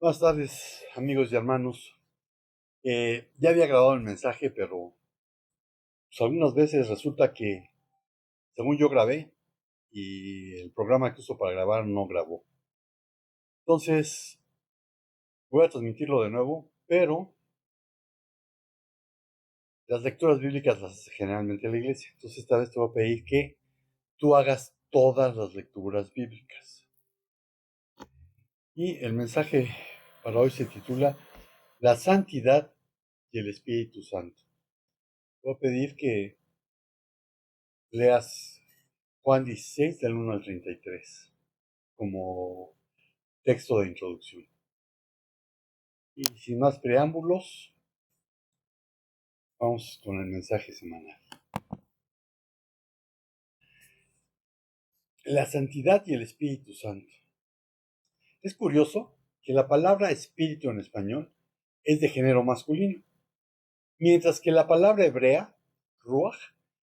Buenas tardes, amigos y hermanos. Ya había grabado el mensaje, pero pues, algunas veces resulta que, según yo grabé, y el programa que uso para grabar no grabó. Entonces, voy a transmitirlo de nuevo, pero las lecturas bíblicas las hace generalmente la iglesia. Entonces, esta vez te voy a pedir que tú hagas todas las lecturas bíblicas. Y el mensaje para hoy se titula La santidad y el Espíritu Santo. Voy a pedir que leas Juan 16, del 1 al 33, como texto de introducción. Y sin más preámbulos, vamos con el mensaje semanal. La santidad y el Espíritu Santo. Es curioso que la palabra espíritu en español es de género masculino, mientras que la palabra hebrea, ruach,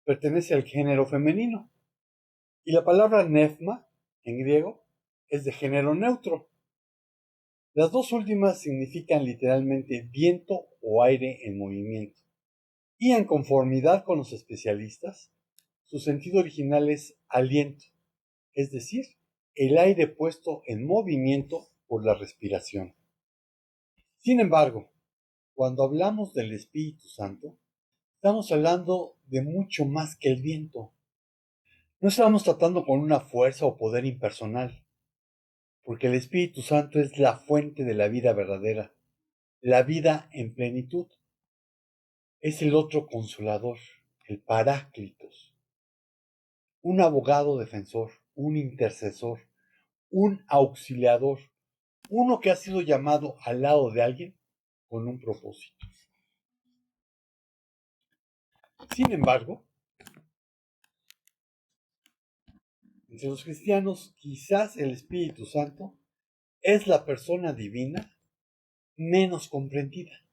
pertenece al género femenino, y la palabra nefma, en griego, es de género neutro. Las dos últimas significan literalmente viento o aire en movimiento. Y en conformidad con los especialistas, su sentido original es aliento, es decir, el aire puesto en movimiento por la respiración. Sin embargo, cuando hablamos del Espíritu Santo, estamos hablando de mucho más que el viento. No estamos tratando con una fuerza o poder impersonal, porque el Espíritu Santo es la fuente de la vida verdadera, la vida en plenitud. Es el otro consolador, el Paráclitos, un abogado defensor, un intercesor, un auxiliador, uno que ha sido llamado al lado de alguien con un propósito. Sin embargo, entre los cristianos, quizás el Espíritu Santo es la persona divina menos comprendida,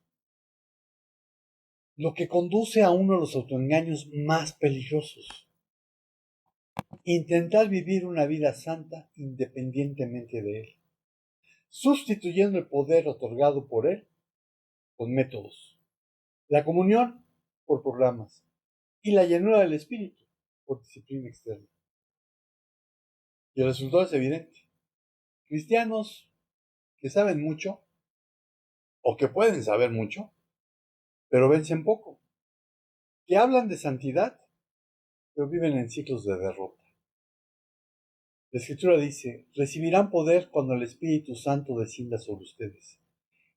lo que conduce a uno de los autoengaños más peligrosos: intentar vivir una vida santa independientemente de él, sustituyendo el poder otorgado por él con métodos, la comunión por programas y la llenura del espíritu por disciplina externa. Y el resultado es evidente. Cristianos que saben mucho o que pueden saber mucho, pero vencen poco, que hablan de santidad, pero viven en ciclos de derrota. La Escritura dice: recibirán poder cuando el Espíritu Santo descienda sobre ustedes,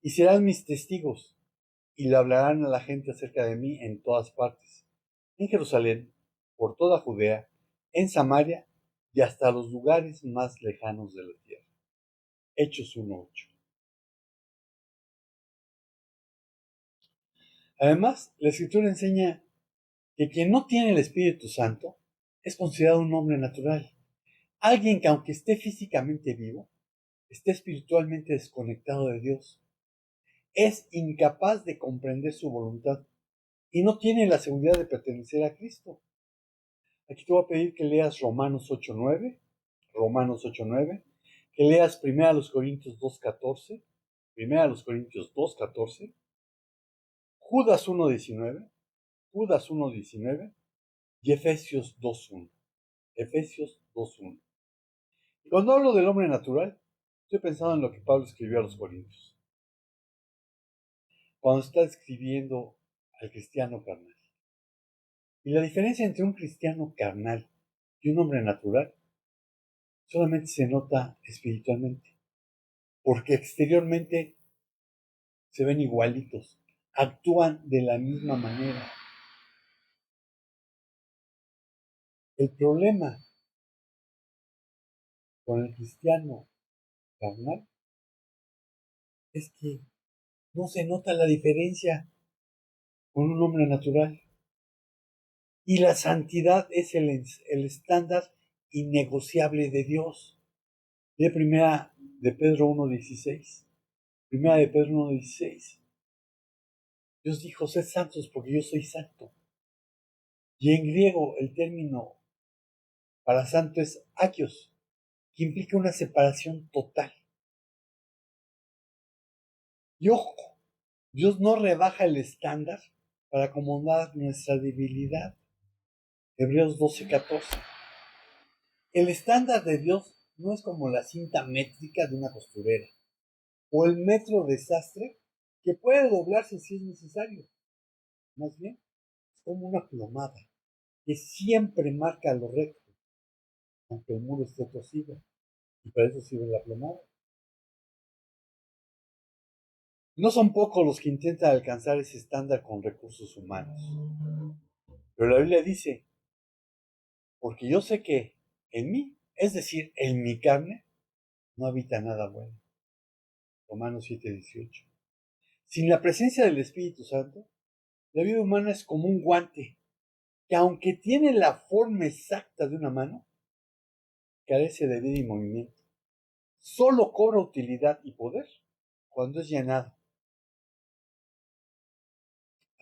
y serán mis testigos, y le hablarán a la gente acerca de mí en todas partes, en Jerusalén, por toda Judea, en Samaria y hasta los lugares más lejanos de la tierra. Hechos 1:8. Además, la Escritura enseña que quien no tiene el Espíritu Santo es considerado un hombre natural, alguien que, aunque esté físicamente vivo, esté espiritualmente desconectado de Dios, es incapaz de comprender su voluntad y no tiene la seguridad de pertenecer a Cristo. Aquí te voy a pedir que leas Romanos 8:9, que leas 1 Corintios 2:14, 1 Corintios 2:14, Judas 1:19, Judas 1:19 y Efesios 2:1. Efesios 2:1. Y cuando hablo del hombre natural, estoy pensando en lo que Pablo escribió a los Corintios, cuando está escribiendo al cristiano carnal. Y la diferencia entre un cristiano carnal y un hombre natural solamente se nota espiritualmente, porque exteriormente se ven igualitos, actúan de la misma manera. El problema con el cristiano carnal es que no se nota la diferencia con un hombre natural. Y la santidad es el estándar innegociable de Dios. De primera de Pedro 1:16. Primera de Pedro 1:16. Dios dijo: sed santos porque yo soy santo. Y en griego el término para santo es agios, que implica una separación total. Y ojo, Dios no rebaja el estándar para acomodar nuestra debilidad. Hebreos 12:14. El estándar de Dios no es como la cinta métrica de una costurera o el metro de sastre que puede doblarse si es necesario. Más bien, es como una plomada que siempre marca lo recto, aunque el muro esté torcido. Y para eso sirve la plomada. No son pocos los que intentan alcanzar ese estándar con recursos humanos. Pero la Biblia dice, porque yo sé que en mí, es decir, en mi carne, no habita nada bueno. Romanos 7:18. Sin la presencia del Espíritu Santo, la vida humana es como un guante que aunque tiene la forma exacta de una mano, carece de vida y movimiento. Solo cobra utilidad y poder cuando es llenado.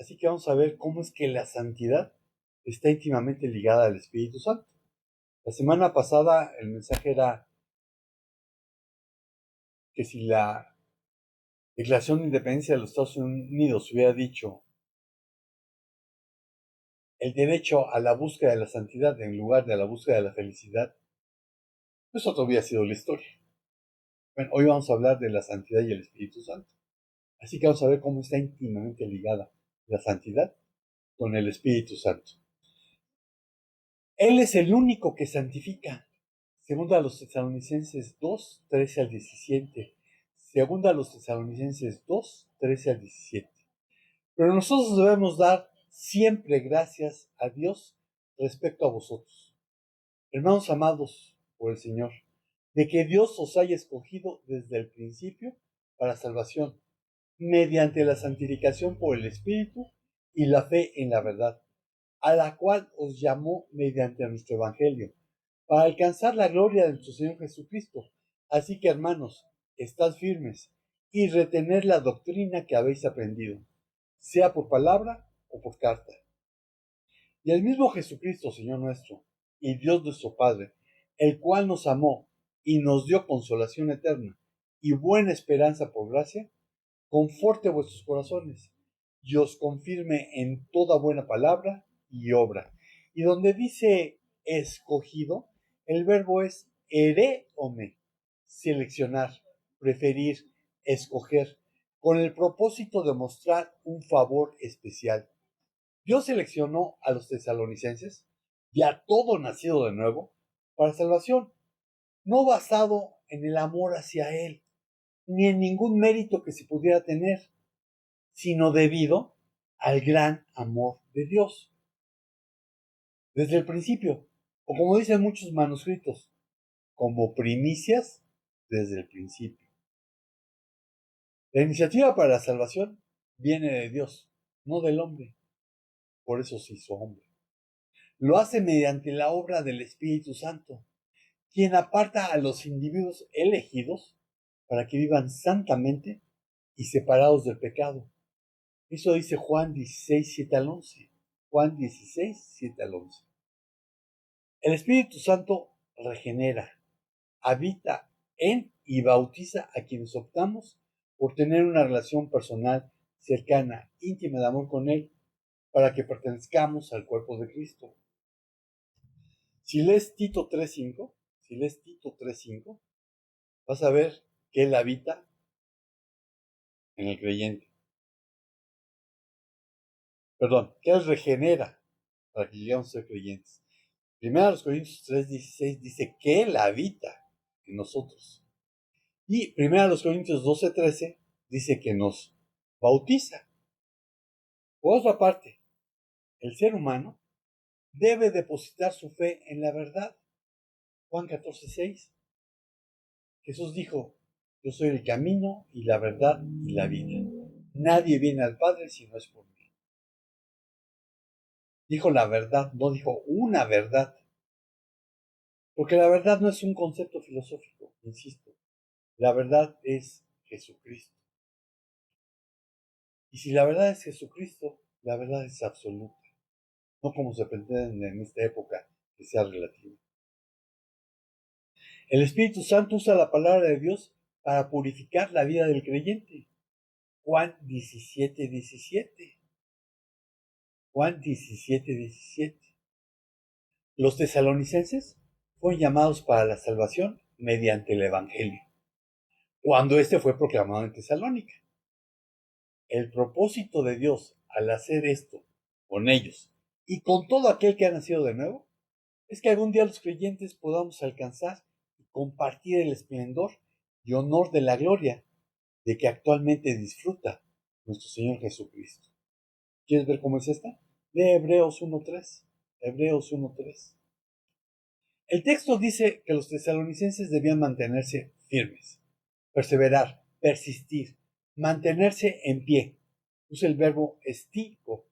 Así que vamos a ver cómo es que la santidad está íntimamente ligada al Espíritu Santo. La semana pasada el mensaje era que si la Declaración de Independencia de los Estados Unidos hubiera dicho el derecho a la búsqueda de la santidad en lugar de la búsqueda de la felicidad, pues otra hubiera sido la historia. Bueno, hoy vamos a hablar de la santidad y el Espíritu Santo. Así que vamos a ver cómo está íntimamente ligada la santidad con el Espíritu Santo. Él es el único que santifica. Segunda a los Tesalonicenses 2, 13 al 17. Segunda a los Tesalonicenses 2, 13 al 17. Pero nosotros debemos dar siempre gracias a Dios respecto a vosotros, hermanos amados por el Señor, de que Dios os haya escogido desde el principio para salvación, mediante la santificación por el Espíritu y la fe en la verdad, a la cual os llamó mediante nuestro Evangelio, para alcanzar la gloria de nuestro Señor Jesucristo. Así que, hermanos, estad firmes y retened la doctrina que habéis aprendido, sea por palabra o por carta. Y el mismo Jesucristo, Señor nuestro, y Dios nuestro Padre, el cual nos amó y nos dio consolación eterna y buena esperanza por gracia, conforte vuestros corazones y os confirme en toda buena palabra y obra. Y donde dice escogido, el verbo es ereome, seleccionar, preferir, escoger, con el propósito de mostrar un favor especial. Dios seleccionó a los tesalonicenses y a todo nacido de nuevo para salvación, no basado en el amor hacia Él, ni en ningún mérito que se pudiera tener, sino debido al gran amor de Dios. Desde el principio, o como dicen muchos manuscritos, como primicias desde el principio. La iniciativa para la salvación viene de Dios, no del hombre. Por eso se hizo hombre. Lo hace mediante la obra del Espíritu Santo, quien aparta a los individuos elegidos para que vivan santamente y separados del pecado. Eso dice Juan 16, 7 al 11. Juan 16, 7 al 11. El Espíritu Santo regenera, habita en y bautiza a quienes optamos por tener una relación personal, cercana, íntima de amor con Él, para que pertenezcamos al cuerpo de Cristo. Si lees Tito 3:5, vas a ver que Él habita en el creyente. Perdón, que Él regenera para que lleguemos a ser creyentes. Primero Corintios 3:16 dice que Él habita en nosotros. Y primero Corintios 12:13 dice que nos bautiza. Por otra parte, el ser humano debe depositar su fe en la verdad. Juan 14:6. Jesús dijo, yo soy el camino y la verdad y la vida. Nadie viene al Padre si no es por mí. Dijo la verdad, no dijo una verdad. Porque la verdad no es un concepto filosófico, insisto. La verdad es Jesucristo. Y si la verdad es Jesucristo, la verdad es absoluta. No como se pretende en esta época que sea relativa. El Espíritu Santo usa la palabra de Dios para purificar la vida del creyente. Juan 17, 17. Juan 17, 17. Los tesalonicenses fueron llamados para la salvación mediante el Evangelio, cuando este fue proclamado en Tesalónica. El propósito de Dios al hacer esto con ellos y con todo aquel que ha nacido de nuevo es que algún día los creyentes podamos alcanzar y compartir el esplendor y honor de la gloria de que actualmente disfruta nuestro Señor Jesucristo. ¿Quieres ver cómo es esta? Lee Hebreos 1.3. Hebreos 1.3. El texto dice que los tesalonicenses debían mantenerse firmes, perseverar, persistir, mantenerse en pie. Usa el verbo estico.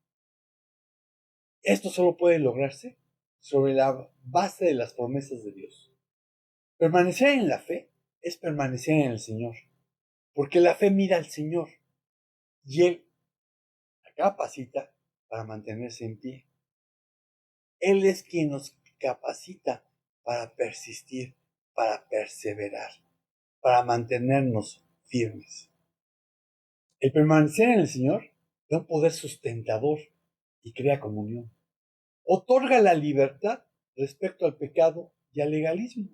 Esto solo puede lograrse sobre la base de las promesas de Dios. Permanecer en la fe es permanecer en el Señor, porque la fe mira al Señor y Él la capacita para mantenerse en pie. Él es quien nos capacita para persistir, para perseverar, para mantenernos firmes. El permanecer en el Señor da un poder sustentador y crea comunión. Otorga la libertad respecto al pecado y al legalismo,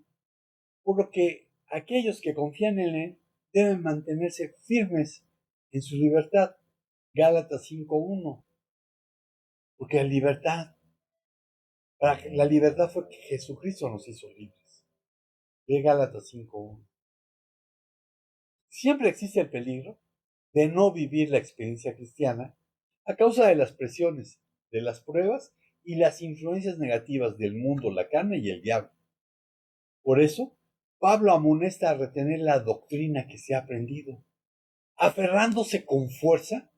por lo que aquellos que confían en Él deben mantenerse firmes en su libertad. Gálatas 5.1. Porque para la libertad fue que Jesucristo nos hizo libres. De Gálatas 5.1. Siempre existe el peligro de no vivir la experiencia cristiana a causa de las presiones, de las pruebas y las influencias negativas del mundo, la carne y el diablo. Por eso, Pablo amonesta a retener la doctrina que se ha aprendido, aferrándose con fuerza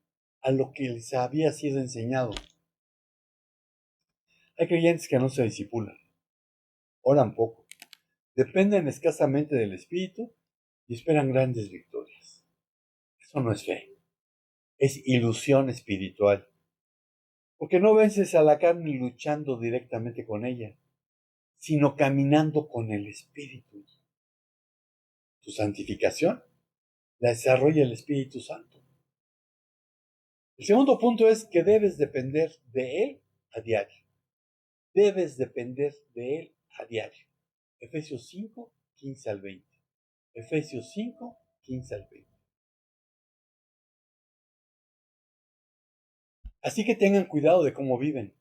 a lo que les había sido enseñado. Hay creyentes que no se disipulan, oran poco, dependen escasamente del Espíritu y esperan grandes victorias. Eso no es fe, es ilusión espiritual, porque no vences a la carne luchando directamente con ella, sino caminando con el Espíritu. Tu santificación la desarrolla el Espíritu Santo. El segundo punto es que debes depender de Él a diario. Debes depender de Él a diario. Efesios 5, 15 al 20. Efesios 5, 15 al 20. Así que tengan cuidado de cómo viven.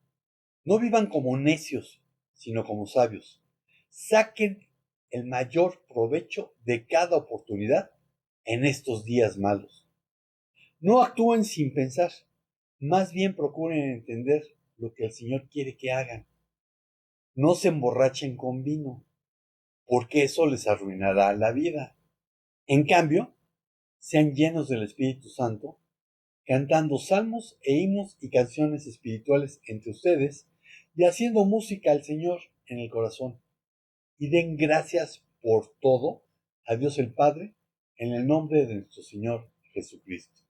No vivan como necios, sino como sabios. Saquen el mayor provecho de cada oportunidad en estos días malos. No actúen sin pensar, más bien procuren entender lo que el Señor quiere que hagan. No se emborrachen con vino, porque eso les arruinará la vida. En cambio, sean llenos del Espíritu Santo, cantando salmos e himnos y canciones espirituales entre ustedes y haciendo música al Señor en el corazón. Y den gracias por todo a Dios el Padre en el nombre de nuestro Señor Jesucristo.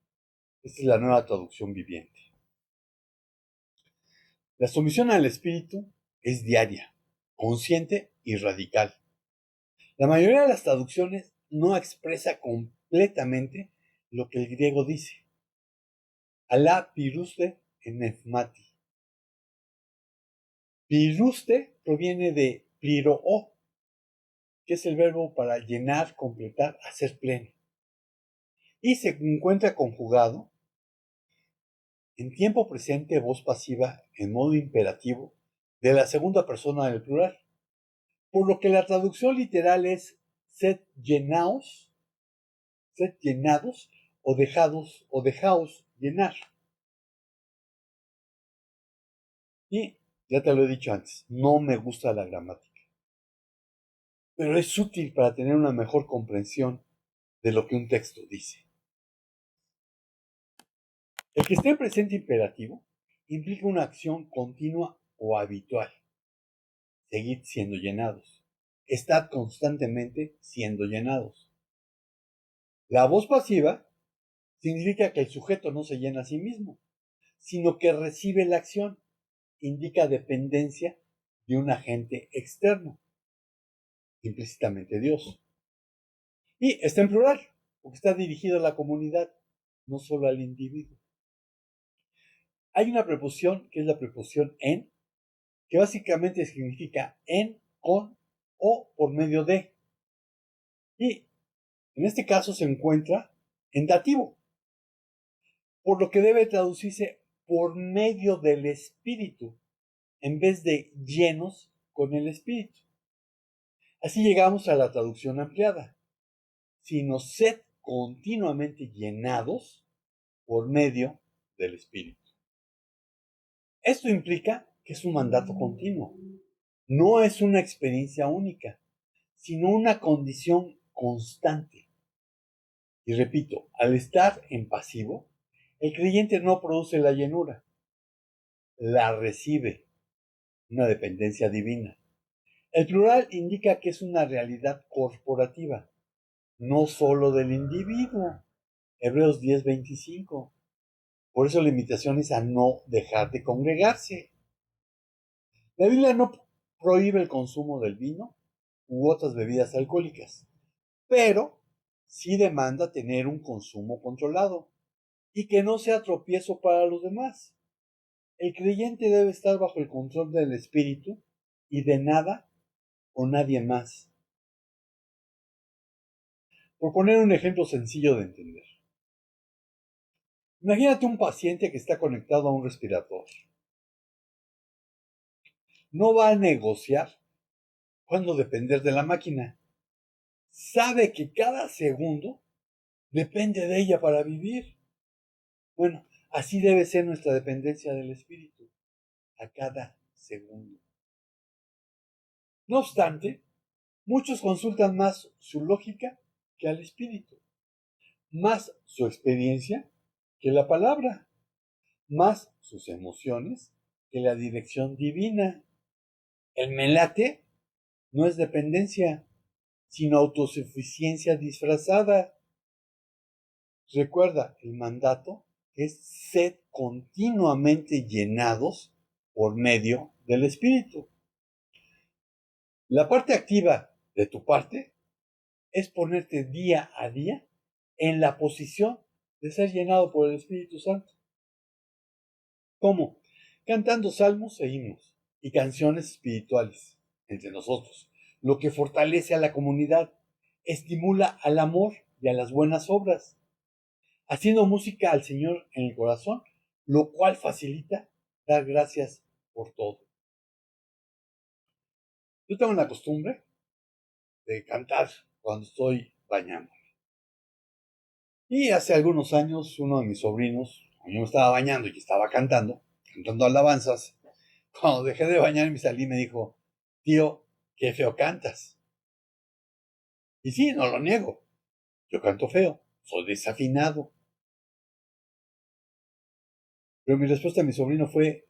Esta es la Nueva Traducción Viviente. La sumisión al Espíritu es diaria, consciente y radical. La mayoría de las traducciones no expresa completamente lo que el griego dice. Alá piruste enefmati. Piruste proviene de pliroo, que es el verbo para llenar, completar, hacer pleno. Y se encuentra conjugado en tiempo presente, voz pasiva en modo imperativo de la segunda persona del plural, por lo que la traducción literal es sed llenaos o dejaos llenar. Y ya te lo he dicho antes, no me gusta la gramática, pero es útil para tener una mejor comprensión de lo que un texto dice. El que esté en presente imperativo implica una acción continua o habitual. Seguid siendo llenados. Estad constantemente siendo llenados. La voz pasiva significa que el sujeto no se llena a sí mismo, sino que recibe la acción. Indica dependencia de un agente externo, implícitamente Dios. Y está en plural, porque está dirigido a la comunidad. no solo al individuo. Hay una preposición que es la preposición en, que básicamente significa en, con o por medio de. Y en este caso se encuentra en dativo, por lo que debe traducirse por medio del espíritu, en vez de llenos con el espíritu. Así llegamos a la traducción ampliada, sino sed continuamente llenados por medio del espíritu. Esto implica que es un mandato continuo, no es una experiencia única, sino una condición constante. Y repito, al estar en pasivo, el creyente no produce la llenura, la recibe, una dependencia divina. El plural indica que es una realidad corporativa, no solo del individuo. Hebreos 10:25. Por eso la invitación es a no dejar de congregarse. La Biblia no prohíbe el consumo del vino u otras bebidas alcohólicas, pero sí demanda tener un consumo controlado y que no sea tropiezo para los demás. El creyente debe estar bajo el control del Espíritu y de nada o nadie más. Por poner un ejemplo sencillo de entender. Imagínate un paciente que está conectado a un respirador. No va a negociar cuándo depender de la máquina. Sabe que cada segundo depende de ella para vivir. Bueno, así debe ser nuestra dependencia del Espíritu, a cada segundo. No obstante, muchos consultan más su lógica que al Espíritu, más su experiencia que la palabra, más sus emociones que la dirección divina. El melate no es dependencia, sino autosuficiencia disfrazada. Recuerda, el mandato es sed continuamente llenados por medio del Espíritu. La parte activa de tu parte es ponerte día a día en la posición de ser llenado por el Espíritu Santo. ¿Cómo? Cantando salmos e himnos y canciones espirituales entre nosotros, lo que fortalece a la comunidad, estimula al amor y a las buenas obras, haciendo música al Señor en el corazón, lo cual facilita dar gracias por todo. Yo tengo la costumbre de cantar cuando estoy bañando. Y hace algunos años, uno de mis sobrinos, cuando yo me estaba bañando y estaba cantando alabanzas, cuando dejé de bañar y me salí, me dijo, tío, qué feo cantas. Y sí, no lo niego, yo canto feo, soy desafinado. Pero mi respuesta a mi sobrino fue,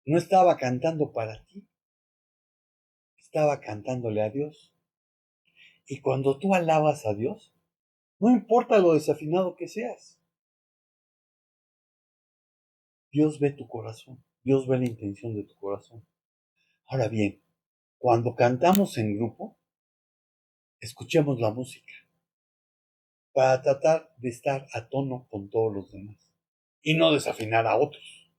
no estaba cantando para ti, estaba cantándole a Dios. Y cuando tú alabas a Dios, no importa lo desafinado que seas, Dios ve tu corazón, Dios ve la intención de tu corazón. Ahora bien, cuando cantamos en grupo, escuchemos la música para tratar de estar a tono con todos los demás y no desafinar a otros.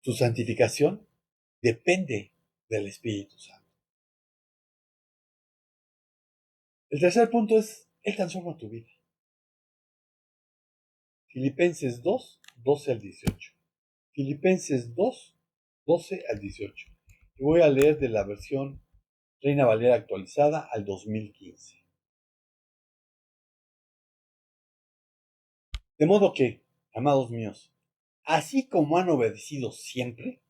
Tu santificación depende del Espíritu Santo. El tercer punto es, Él transforma tu vida. Filipenses 2, 12 al 18. Filipenses 2, 12 al 18. Y voy a leer de la versión Reina Valera actualizada al 2015. De modo que, amados míos, así como han obedecido siempre,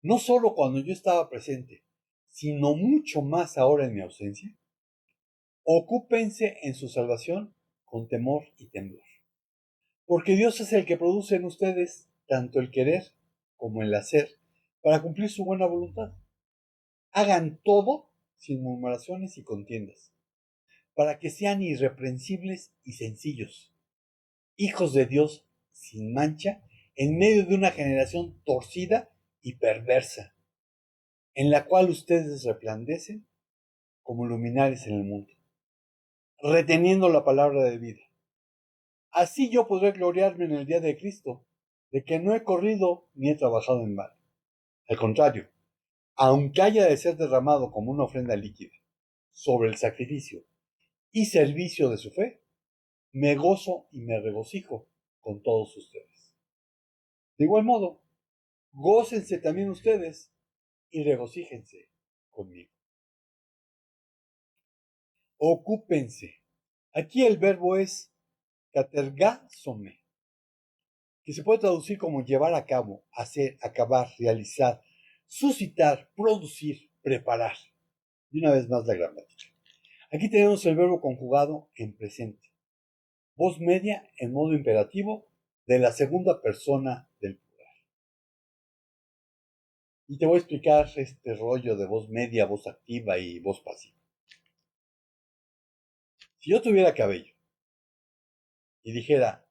no solo cuando yo estaba presente, sino mucho más ahora en mi ausencia, ocúpense en su salvación con temor y temblor. Porque Dios es el que produce en ustedes tanto el querer como el hacer para cumplir su buena voluntad. Hagan todo sin murmuraciones y contiendas, para que sean irreprensibles y sencillos, hijos de Dios sin mancha, en medio de una generación torcida y perversa, en la cual ustedes resplandecen como luminares en el mundo. reteniendo la palabra de vida. Así yo podré gloriarme en el día de Cristo, de que no he corrido ni he trabajado en vano. Al contrario, aunque haya de ser derramado como una ofrenda líquida sobre el sacrificio y servicio de su fe, me gozo y me regocijo con todos ustedes. De igual modo, gócense también ustedes y regocíjense conmigo. Ocúpense. Aquí el verbo es katergásome, que se puede traducir como llevar a cabo, hacer, acabar, realizar, suscitar, producir, preparar. Y una vez más la gramática. Aquí tenemos el verbo conjugado en presente. Voz media en modo imperativo de la segunda persona del plural. Y te voy a explicar este rollo de voz media, voz activa y voz pasiva. Si yo tuviera cabello y dijera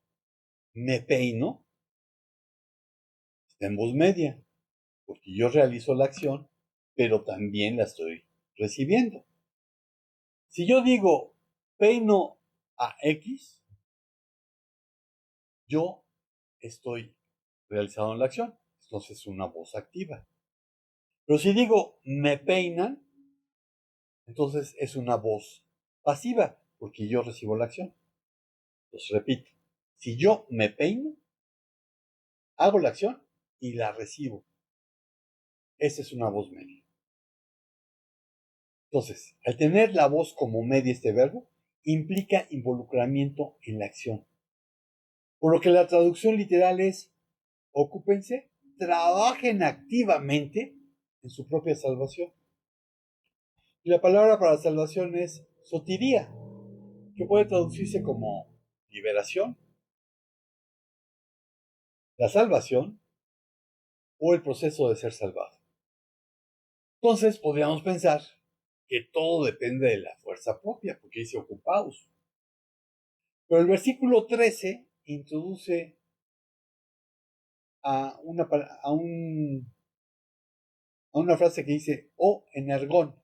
me peino, está en voz media, porque yo realizo la acción, pero también la estoy recibiendo. Si yo digo peino a X, yo estoy realizando la acción. Entonces es una voz activa. Pero si digo me peinan, entonces es una voz pasiva, porque yo recibo la acción. Entonces repito, si yo me peino, hago la acción y la recibo. Esa es una voz media. Entonces, al tener la voz como media este verbo, implica involucramiento en la acción. Por lo que la traducción literal es, ocúpense, trabajen activamente en su propia salvación. Y la palabra para salvación es sotiría, que puede traducirse como liberación, la salvación o el proceso de ser salvado. Entonces podríamos pensar que todo depende de la fuerza propia, porque dice ocupaos. Pero el versículo 13 introduce a una, a un, a una frase que dice, o energón,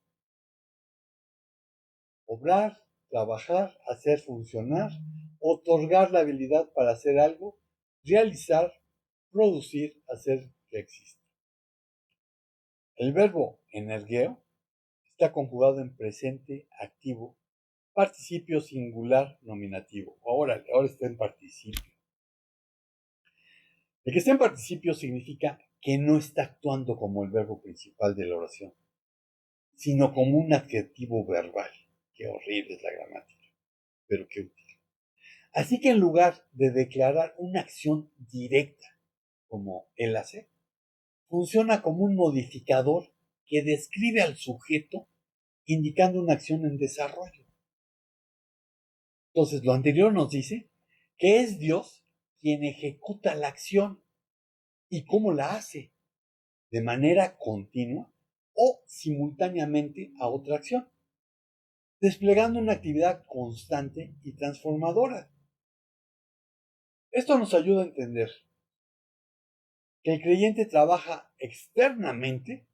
obrar, trabajar, hacer funcionar, otorgar la habilidad para hacer algo, realizar, producir, hacer que exista. El verbo energeo está conjugado en presente activo, participio singular nominativo. Ahora está en participio. El que está en participio significa que no está actuando como el verbo principal de la oración, sino como un adjetivo verbal. Qué horrible es la gramática, pero qué útil. Así que en lugar de declarar una acción directa, como él hace, funciona como un modificador que describe al sujeto indicando una acción en desarrollo. Entonces, lo anterior nos dice que es Dios quien ejecuta la acción y cómo la hace, de manera continua o simultáneamente a otra acción, desplegando una actividad constante y transformadora. Esto nos ayuda a entender que el creyente trabaja externamente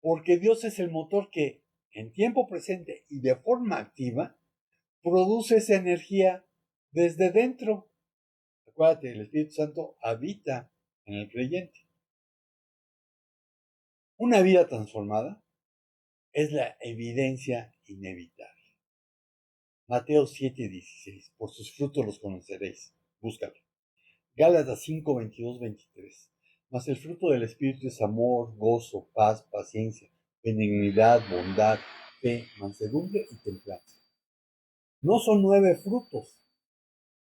porque Dios es el motor que, en tiempo presente y de forma activa, produce esa energía desde dentro. Acuérdate, el Espíritu Santo habita en el creyente. Una vida transformada es la evidencia inevitable. Mateo 7:16. Por sus frutos los conoceréis. Búscalo. Gálatas 5:22-23. Mas el fruto del Espíritu es amor, gozo, paz, paciencia, benignidad, bondad, fe, mansedumbre y templanza. No son 9 frutos,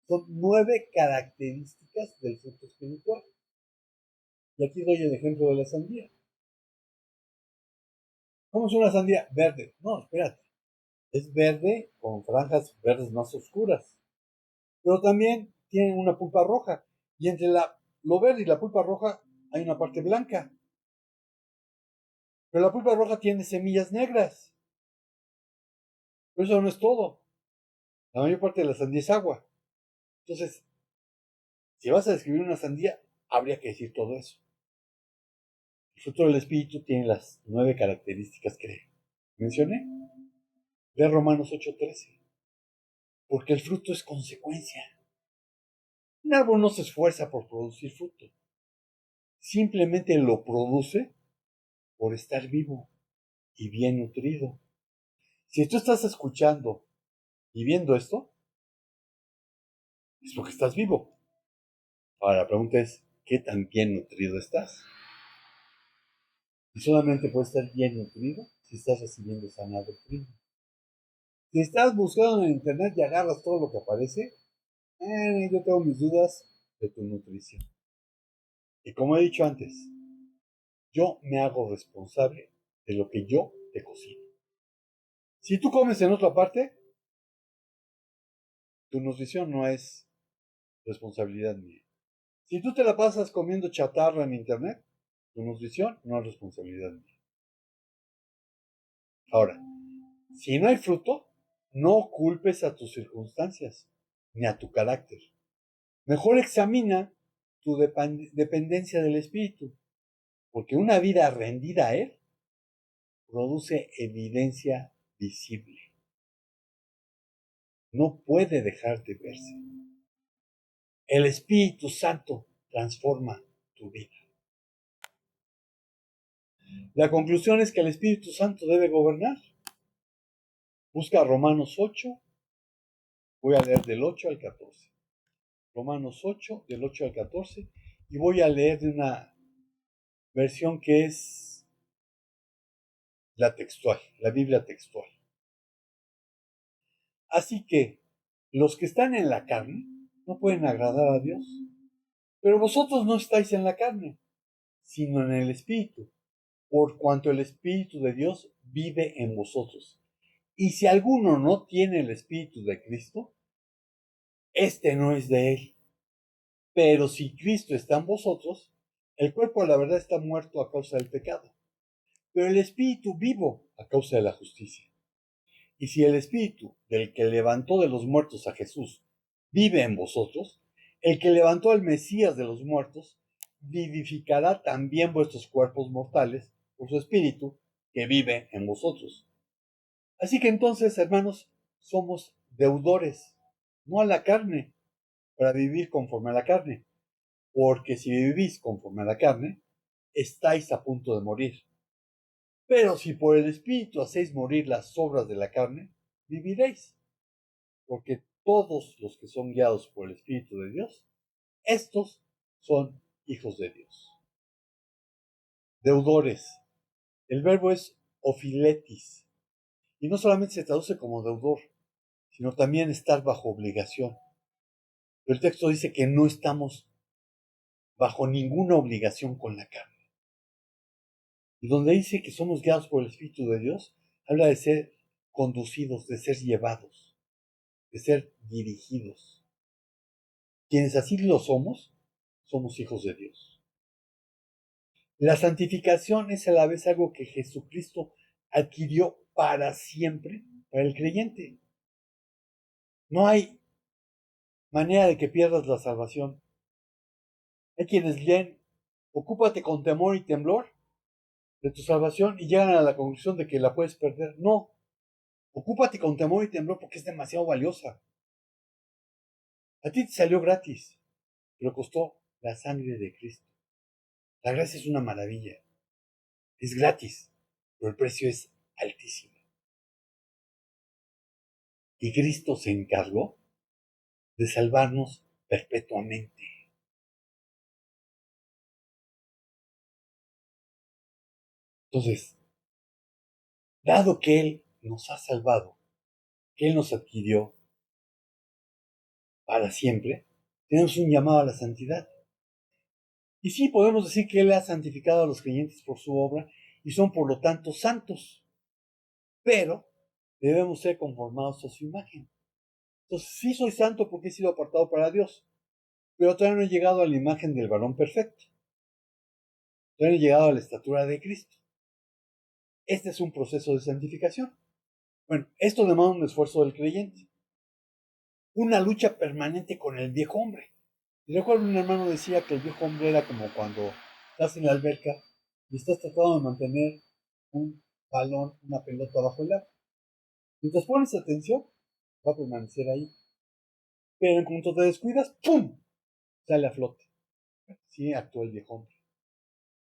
son 9 características del fruto espiritual. Y aquí doy el ejemplo de la sandía. ¿Cómo es una sandía? Verde. No, espérate. Es verde con franjas verdes más oscuras. Pero también tiene una pulpa roja. Y entre lo verde y la pulpa roja hay una parte blanca. Pero la pulpa roja tiene semillas negras. Pero eso no es todo. La mayor parte de la sandía es agua. Entonces, si vas a describir una sandía, habría que decir todo eso. El fruto del Espíritu tiene las 9 características que mencioné. Ve Romanos 8:13. porque el fruto es consecuencia. Un árbol no se esfuerza por producir fruto, simplemente lo produce por estar vivo y bien nutrido. Si tú estás escuchando y viendo esto, es porque estás vivo. Ahora la pregunta es, ¿qué tan bien nutrido estás? Y solamente puedes estar bien nutrido si estás recibiendo sana doctrina. Si estás buscando en internet y agarras todo lo que aparece, yo tengo mis dudas de tu nutrición. Y como he dicho antes, yo me hago responsable de lo que yo te cocino. Si tú comes en otra parte, tu nutrición no es responsabilidad mía. Si tú te la pasas comiendo chatarra en internet, tu nutrición no es responsabilidad mía. Ahora, si no hay fruto, no culpes a tus circunstancias ni a tu carácter. Mejor examina tu dependencia del espíritu, porque una vida rendida a él produce evidencia visible. No puede dejar de verse. El Espíritu Santo transforma tu vida. La conclusión es que el Espíritu Santo debe gobernar. Busca Romanos 8, voy a leer del 8 al 14. Romanos 8, del 8 al 14, y voy a leer de una versión que es la textual, la Biblia textual. Así que los que están en la carne no pueden agradar a Dios, pero vosotros no estáis en la carne, sino en el Espíritu, por cuanto el Espíritu de Dios vive en vosotros. Y si alguno no tiene el Espíritu de Cristo, este no es de él. Pero si Cristo está en vosotros, el cuerpo a la verdad está muerto a causa del pecado, pero el Espíritu vivo a causa de la justicia. Y si el Espíritu del que levantó de los muertos a Jesús vive en vosotros, el que levantó al Mesías de los muertos vivificará también vuestros cuerpos mortales por su Espíritu que vive en vosotros. Así que entonces, hermanos, somos deudores, no a la carne, para vivir conforme a la carne, porque si vivís conforme a la carne, estáis a punto de morir. Pero si por el Espíritu hacéis morir las obras de la carne, viviréis, porque todos los que son guiados por el Espíritu de Dios, estos son hijos de Dios. Deudores. El verbo es ofiletis, y no solamente se traduce como deudor, sino también estar bajo obligación. Pero el texto dice que no estamos bajo ninguna obligación con la carne. Y donde dice que somos guiados por el Espíritu de Dios, habla de ser conducidos, de ser llevados, de ser dirigidos. Quienes así lo somos hijos de Dios. La santificación es a la vez algo que Jesucristo adquirió para siempre para el creyente. No hay manera de que pierdas la salvación. Hay quienes leen, ocúpate con temor y temblor de tu salvación y llegan a la conclusión de que la puedes perder. No, ocúpate con temor y temblor porque es demasiado valiosa. A ti te salió gratis, pero costó la sangre de Cristo. La gracia es una maravilla, es gratis, pero el precio es altísimo. Y Cristo se encargó de salvarnos perpetuamente. Entonces, dado que Él nos ha salvado, que Él nos adquirió para siempre, tenemos un llamado a la santidad. Y sí, podemos decir que Él ha santificado a los creyentes por su obra y son por lo tanto santos, pero debemos ser conformados a su imagen. Entonces, sí soy santo porque he sido apartado para Dios, pero todavía no he llegado a la imagen del varón perfecto. Todavía no he llegado a la estatura de Cristo. Este es un proceso de santificación. Bueno, esto demanda un esfuerzo del creyente, una lucha permanente con el viejo hombre. Y recuerdo un hermano decía que el viejo hombre era como cuando estás en la alberca y estás tratando de mantener un balón, una pelota bajo el agua. Mientras pones atención, va a permanecer ahí. pero en cuanto te descuidas, ¡pum!, sale a flote. Sí, actuó el viejo hombre.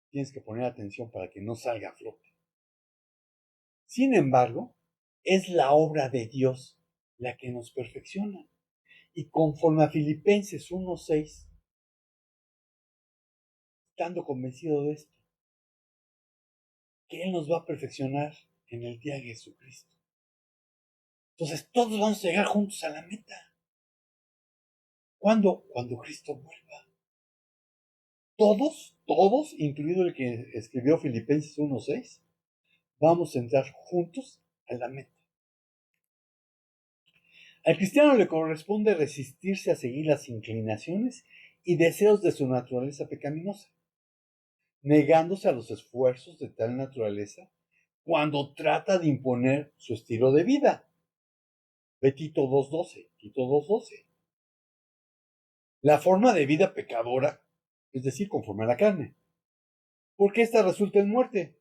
Tienes que poner atención para que no salga a flote. Sin embargo, es la obra de Dios la que nos perfecciona. Y conforme a Filipenses 1:6, estando convencido de esto, que Él nos va a perfeccionar en el día de Jesucristo. Entonces todos vamos a llegar juntos a la meta. ¿Cuándo? Cuando Cristo vuelva. Todos, incluido el que escribió Filipenses 1:6, vamos a entrar juntos a la meta. Al cristiano le corresponde resistirse a seguir las inclinaciones y deseos de su naturaleza pecaminosa, negándose a los esfuerzos de tal naturaleza cuando trata de imponer su estilo de vida. Ve Tito 2:12. La forma de vida pecadora, es decir, conforme a la carne, porque esta resulta en muerte.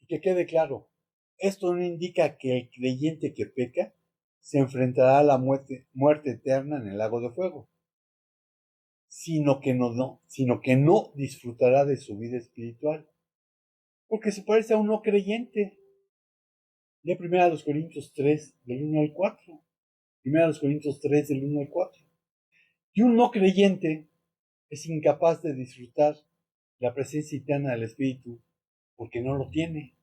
Y que quede claro, esto no indica que el creyente que peca se enfrentará a la muerte eterna en el lago de fuego, sino que no disfrutará de su vida espiritual, porque se parece a un no creyente. Lee 1 Corintios 3, del 1 al 4. 1 Corintios 3, del 1 al 4. Y un no creyente es incapaz de disfrutar la presencia eterna del Espíritu porque no lo tiene.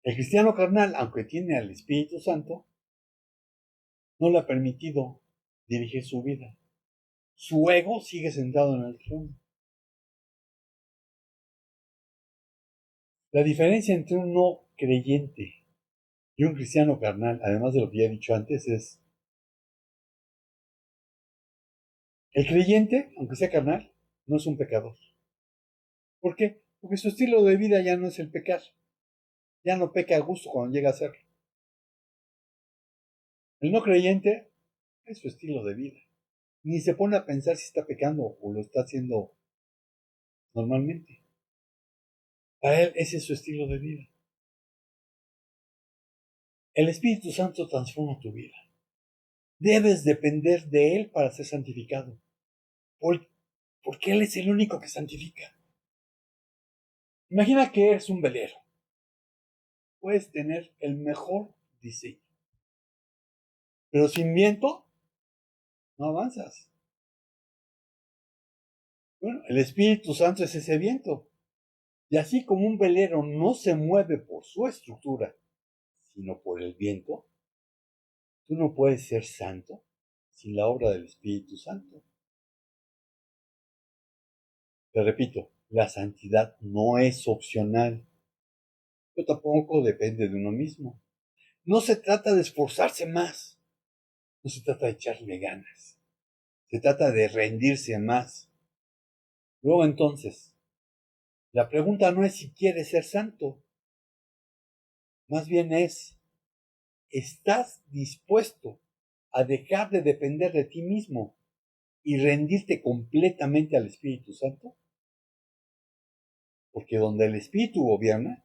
El cristiano carnal, aunque tiene al Espíritu Santo, no le ha permitido dirigir su vida. Su ego sigue sentado en el trono. La diferencia entre un no creyente y un cristiano carnal, además de lo que ya he dicho antes, es el creyente, aunque sea carnal, no es un pecador. ¿Por qué? Porque su estilo de vida ya no es el pecar. Ya no peca a gusto cuando llega a hacerlo. El no creyente es su estilo de vida. Ni se pone a pensar si está pecando o lo está haciendo normalmente. Para él ese es su estilo de vida. El Espíritu Santo transforma tu vida. Debes depender de Él para ser santificado. Porque Él es el único que santifica. Imagina que eres un velero. Puedes tener el mejor diseño. Pero sin viento, no avanzas. Bueno, el Espíritu Santo es ese viento. Y así como un velero no se mueve por su estructura, sino por el viento, tú no puedes ser santo sin la obra del Espíritu Santo. Te repito, la santidad no es opcional, pero tampoco depende de uno mismo. No se trata de esforzarse más, no se trata de echarle ganas, se trata de rendirse más. Luego entonces, la pregunta no es si quieres ser santo, más bien es, ¿estás dispuesto a dejar de depender de ti mismo y rendirte completamente al Espíritu Santo? Porque donde el Espíritu gobierna,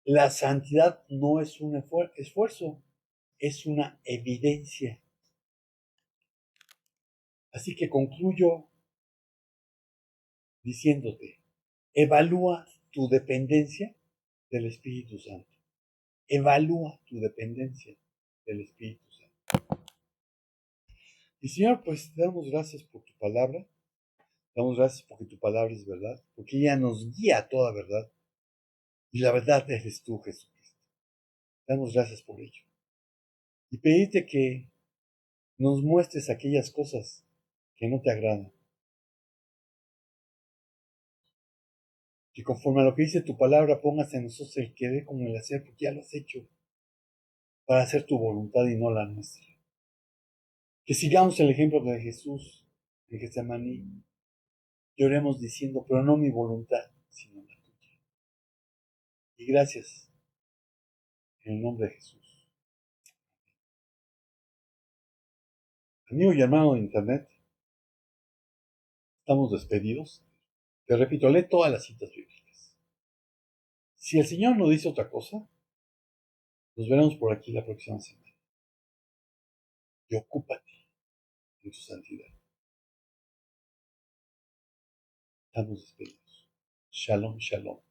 la santidad no es un esfuerzo, es una evidencia. Así que concluyo diciéndote, evalúa tu dependencia del Espíritu Santo. Evalúa tu dependencia del Espíritu Santo. Y Señor, pues te damos gracias por tu palabra. Te damos gracias porque tu palabra es verdad, porque ella nos guía a toda verdad. Y la verdad eres tú, Jesucristo. Te damos gracias por ello. Y pedirte que nos muestres aquellas cosas que no te agradan. Que conforme a lo que dice tu palabra pongas en nosotros el querer como el hacer, porque ya lo has hecho, para hacer tu voluntad y no la nuestra. Que sigamos el ejemplo de Jesús en Getsemaní y oremos diciendo, pero no mi voluntad, sino la tuya. Y gracias, en el nombre de Jesús. Amigo y hermano de Internet, estamos despedidos. Te repito, lee todas las citas bíblicas. Si el Señor no dice otra cosa, nos veremos por aquí la próxima semana. Y ocúpate en su santidad. Estamos despedidos. Shalom, shalom.